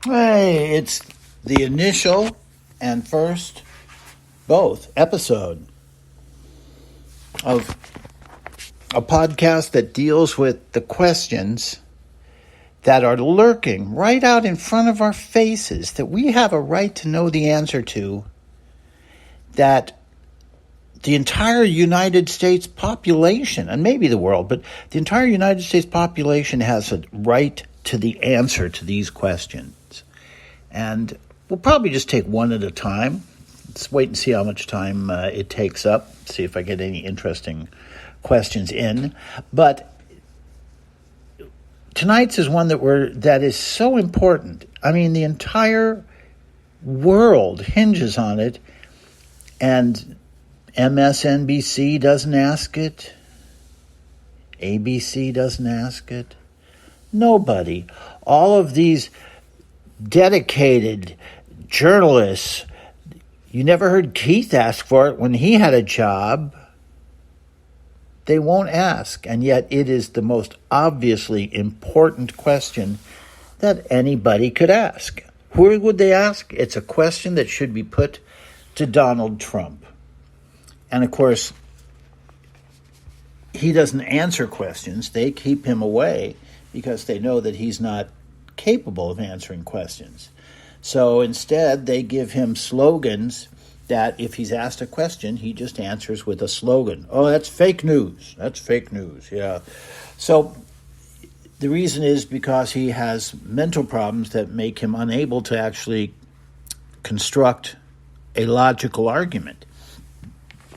Hey, it's the initial and first, both, episode of a podcast that deals with the questions that are lurking right out in front of our faces that we have a right to know the answer to, that the entire United States population, and maybe the world, but the entire United States population has a right to the answer to these questions. And we'll probably just take one at a time. Let's wait and see how much time it takes up, see if I get any interesting questions in. But tonight's is one that is so important. I mean, the entire world hinges on it, and MSNBC doesn't ask it. ABC doesn't ask it. Nobody. All of these dedicated journalists, you never heard Keith ask for it when he had a job. They won't ask, and yet it is the most obviously important question that anybody could ask. Who would they ask? It's a question that should be put to Donald Trump. And of course, he doesn't answer questions. They keep him away because they know that he's not capable of answering questions. So instead, they give him slogans that if he's asked a question, he just answers with a slogan. Oh, that's fake news. That's fake news, yeah. So the reason is because he has mental problems that make him unable to actually construct a logical argument.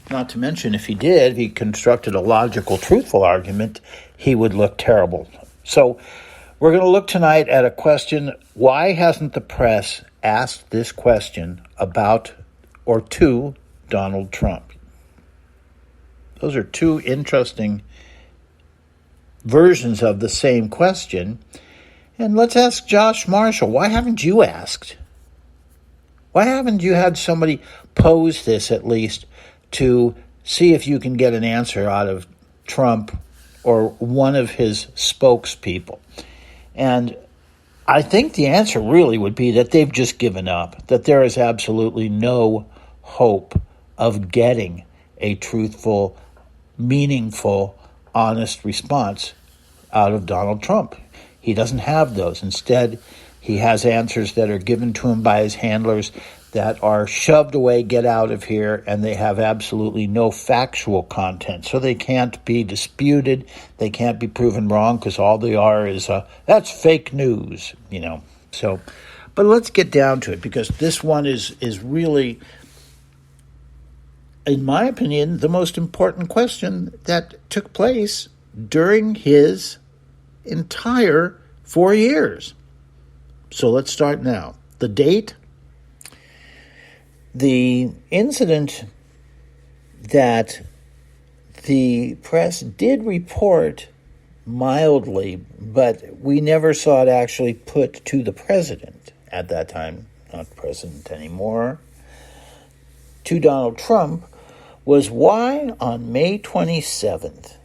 Not to mention, if he constructed a logical, truthful argument, he would look terrible. So we're going to look tonight at a question: why hasn't the press asked this question about or to Donald Trump? Those are two interesting versions of the same question. And let's ask Josh Marshall, why haven't you asked? Why haven't you had somebody pose this at least to see if you can get an answer out of Trump or one of his spokespeople? And I think the answer really would be that they've just given up, that there is absolutely no hope of getting a truthful, meaningful, honest response out of Donald Trump. He doesn't have those. Instead, he has answers that are given to him by his handlers that are shoved away, get out of here, and they have absolutely no factual content. So they can't be disputed, they can't be proven wrong, because all they are is, that's fake news, So, but let's get down to it, because this one is really, in my opinion, the most important question that took place during his entire 4 years. So let's start now. The date. The incident that the press did report mildly, but we never saw it actually put to the president at that time, not president anymore, to Donald Trump, was why on May 27th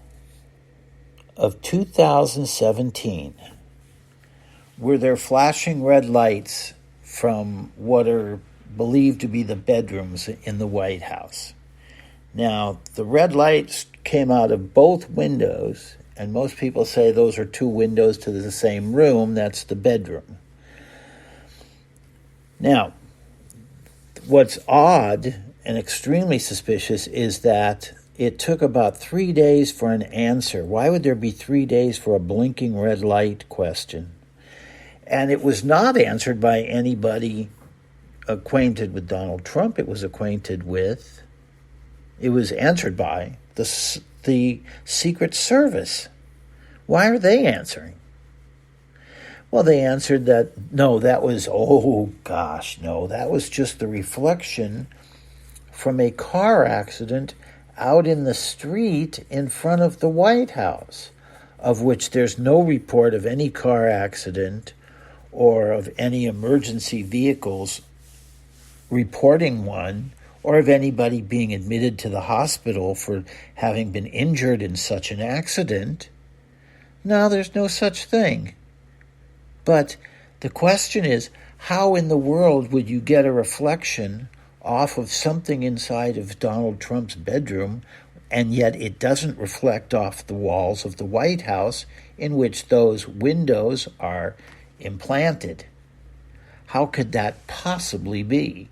of 2017 were there flashing red lights from what are believed to be the bedrooms in the White House. Now, the red lights came out of both windows, and most people say those are two windows to the same room. That's the bedroom. Now, what's odd and extremely suspicious is that it took about 3 days for an answer. Why would there be 3 days for a blinking red light question? And it was not answered by anybody acquainted with Donald Trump. It was answered by the Secret Service. Why are they answering? Well, they answered that that was just the reflection from a car accident out in the street in front of the White House, of which there's no report of any car accident or of any emergency vehicles reporting one, or of anybody being admitted to the hospital for having been injured in such an accident. No, there's no such thing. But the question is, how in the world would you get a reflection off of something inside of Donald Trump's bedroom, and yet it doesn't reflect off the walls of the White House in which those windows are implanted? How could that possibly be?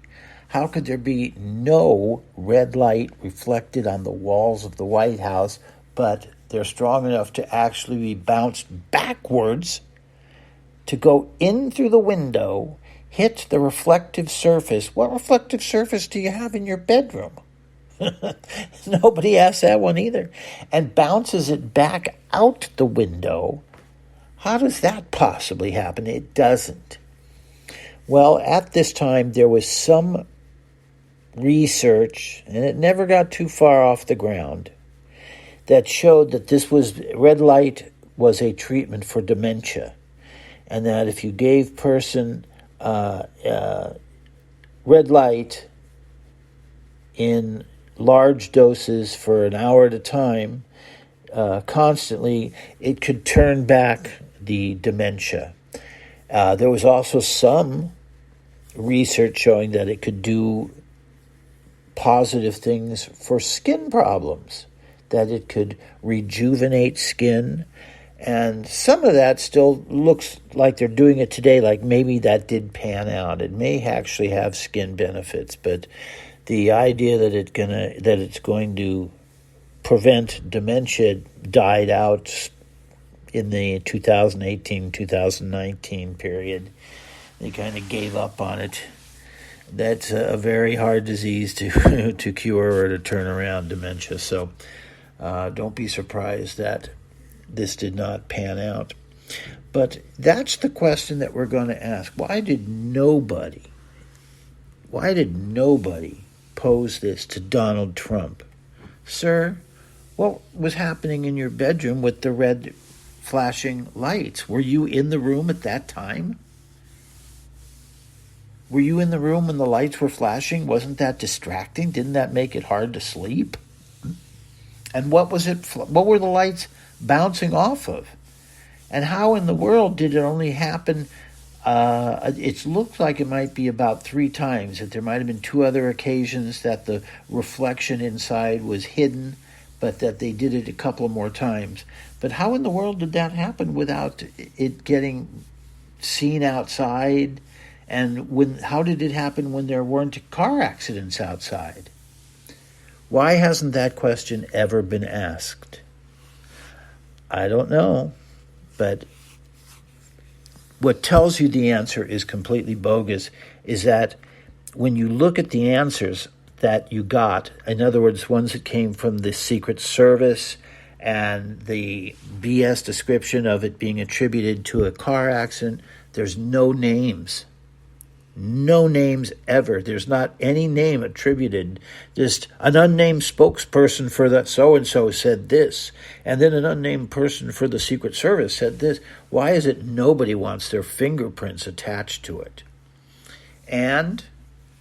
How could there be no red light reflected on the walls of the White House, but they're strong enough to actually be bounced backwards to go in through the window, hit the reflective surface? What reflective surface do you have in your bedroom? Nobody asked that one either. And bounces it back out the window. How does that possibly happen? It doesn't. Well, at this time, there was some research, and it never got too far off the ground, that showed that red light was a treatment for dementia, and that if you gave person red light in large doses for an hour at a time, constantly, it could turn back the dementia. There was also some research showing that it could do positive things for skin problems, that it could rejuvenate skin. And some of that still looks like they're doing it today, like maybe that did pan out. It may actually have skin benefits, but the idea that it's going to prevent dementia died out in the 2018-2019 period. They kind of gave up on it. That's a very hard disease to to cure or to turn around, dementia. So don't be surprised that this did not pan out. But that's the question that we're going to ask. Why did nobody pose this to Donald Trump? Sir, what was happening in your bedroom with the red flashing lights? Were you in the room at that time? Were you in the room when the lights were flashing? Wasn't that distracting? Didn't that make it hard to sleep? And what were the lights bouncing off of? And how in the world did it only happen? It looks like it might be about 3 times, that there might have been 2 other occasions that the reflection inside was hidden, but that they did it a couple more times. But how in the world did that happen without it getting seen outside? And how did it happen when there weren't car accidents outside? Why hasn't that question ever been asked? I don't know, but what tells you the answer is completely bogus is that when you look at the answers that you got, in other words, ones that came from the Secret Service and the BS description of it being attributed to a car accident, there's no names. No names ever. There's not any name attributed. Just an unnamed spokesperson for that so-and-so said this, and then an unnamed person for the Secret Service said this. Why is it nobody wants their fingerprints attached to it? And,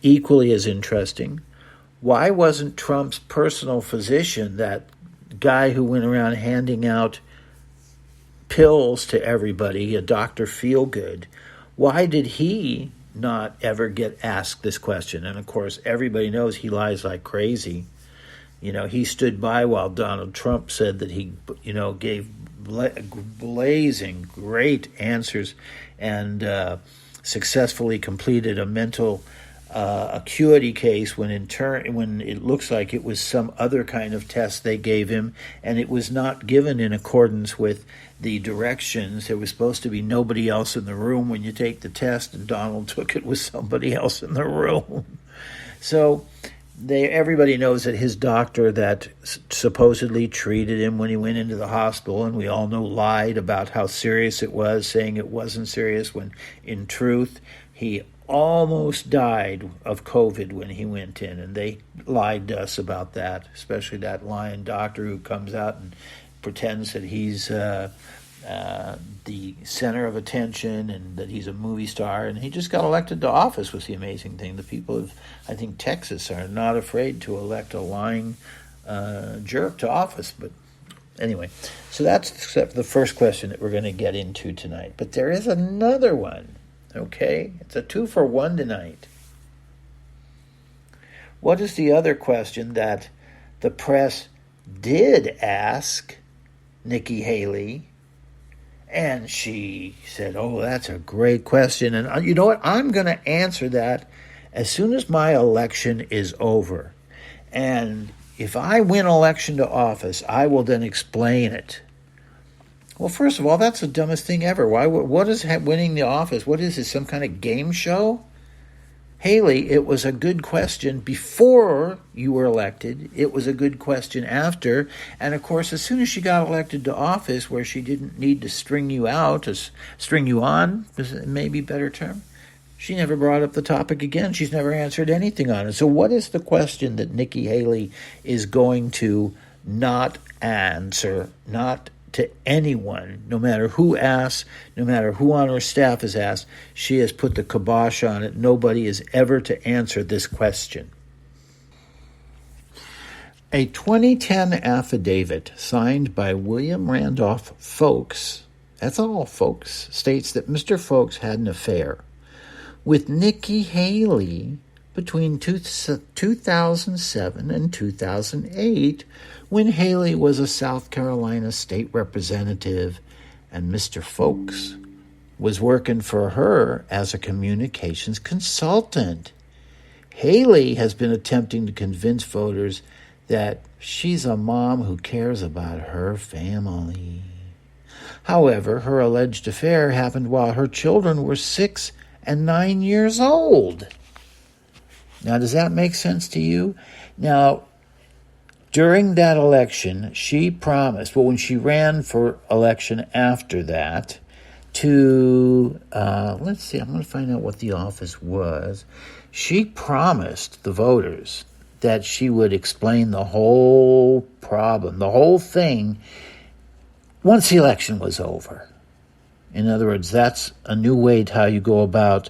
equally as interesting, why wasn't Trump's personal physician, that guy who went around handing out pills to everybody, a Dr. Feelgood, why did he not ever get asked this question? And of course, everybody knows he lies like crazy. He stood by while Donald Trump said that he, gave blazing great answers and successfully completed a mental acuity case when it looks like it was some other kind of test they gave him, and it was not given in accordance with the directions. There was supposed to be nobody else in the room when you take the test, and Donald took it with somebody else in the room. So everybody knows that his doctor that supposedly treated him when he went into the hospital, and we all know lied about how serious it was, saying it wasn't serious, when in truth he almost died of COVID when he went in, and they lied to us about that, especially that lying doctor who comes out and pretends that he's the center of attention and that he's a movie star, and he just got elected to office, was the amazing thing. The people of, I think, Texas are not afraid to elect a lying jerk to office. But anyway, so that's the first question that we're going to get into tonight. But there is another one Okay? It's a 2-for-1 tonight. What is the other question that the press did ask Nikki Haley? And she said, oh, that's a great question. And you know what? I'm going to answer that as soon as my election is over. And if I win election to office, I will then explain it. Well, first of all, that's the dumbest thing ever. What is winning the office? What is it, some kind of game show? Haley, it was a good question before you were elected. It was a good question after. And, of course, as soon as she got elected to office, where she didn't need to string you out, to string you on, maybe a better term, she never brought up the topic again. She's never answered anything on it. So what is the question that Nikki Haley is going to not answer, not to anyone, no matter who asks, no matter who on her staff is asked? She has put the kibosh on it. Nobody is ever to answer this question. A 2010 affidavit signed by William Randolph Folks, that's all, folks, states that Mr. Folks had an affair with Nikki Haley between 2007 and 2008, when Haley was a South Carolina state representative and Mr. Folks was working for her as a communications consultant. Haley has been attempting to convince voters that she's a mom who cares about her family. However, her alleged affair happened while her children were 6 and 9 years old. Now, does that make sense to you? Now, during that election, she promised, well, when she ran for election after that, to, let's see, I'm going to find out what the office was. She promised the voters that she would explain the whole problem, the whole thing, once the election was over. In other words, that's a new way to how you go about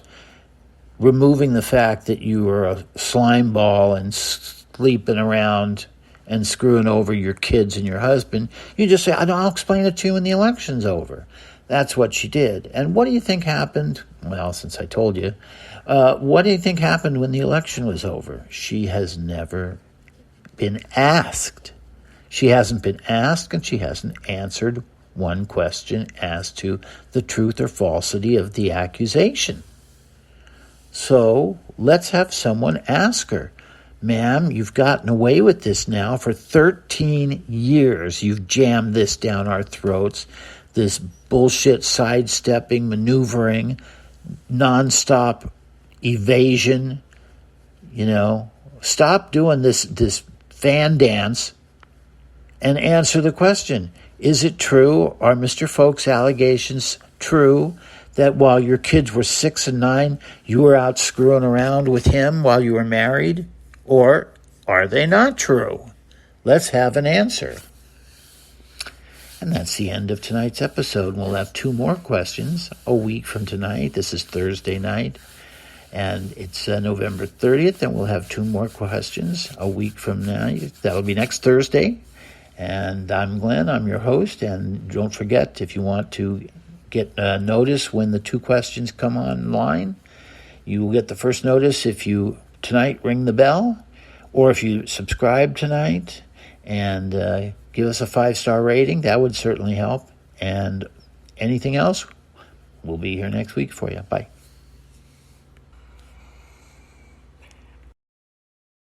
removing the fact that you were a slime ball and sleeping around and screwing over your kids and your husband. You just say, I'll explain it to you when the election's over. That's what she did. And what do you think happened? Well, since I told you, what do you think happened when the election was over? She has never been asked. She hasn't been asked, and she hasn't answered one question as to the truth or falsity of the accusation. So let's have someone ask her, ma'am, you've gotten away with this now for 13 years. You've jammed this down our throats, this bullshit sidestepping, maneuvering, nonstop evasion. Stop doing this fan dance and answer the question. Is it true? Are Mr. Folks' allegations true that while your kids were 6 and 9, you were out screwing around with him while you were married? Or are they not true? Let's have an answer. And that's the end of tonight's episode. We'll have 2 more questions a week from tonight. This is Thursday night, and it's November 30th, and we'll have 2 more questions a week from now. That'll be next Thursday. And I'm Glenn. I'm your host. And don't forget, if you want to get notice when the 2 questions come online, you will get the first notice if you tonight ring the bell, or if you subscribe tonight and give us a 5-star rating. That would certainly help. And anything else, we'll be here next week for you. Bye.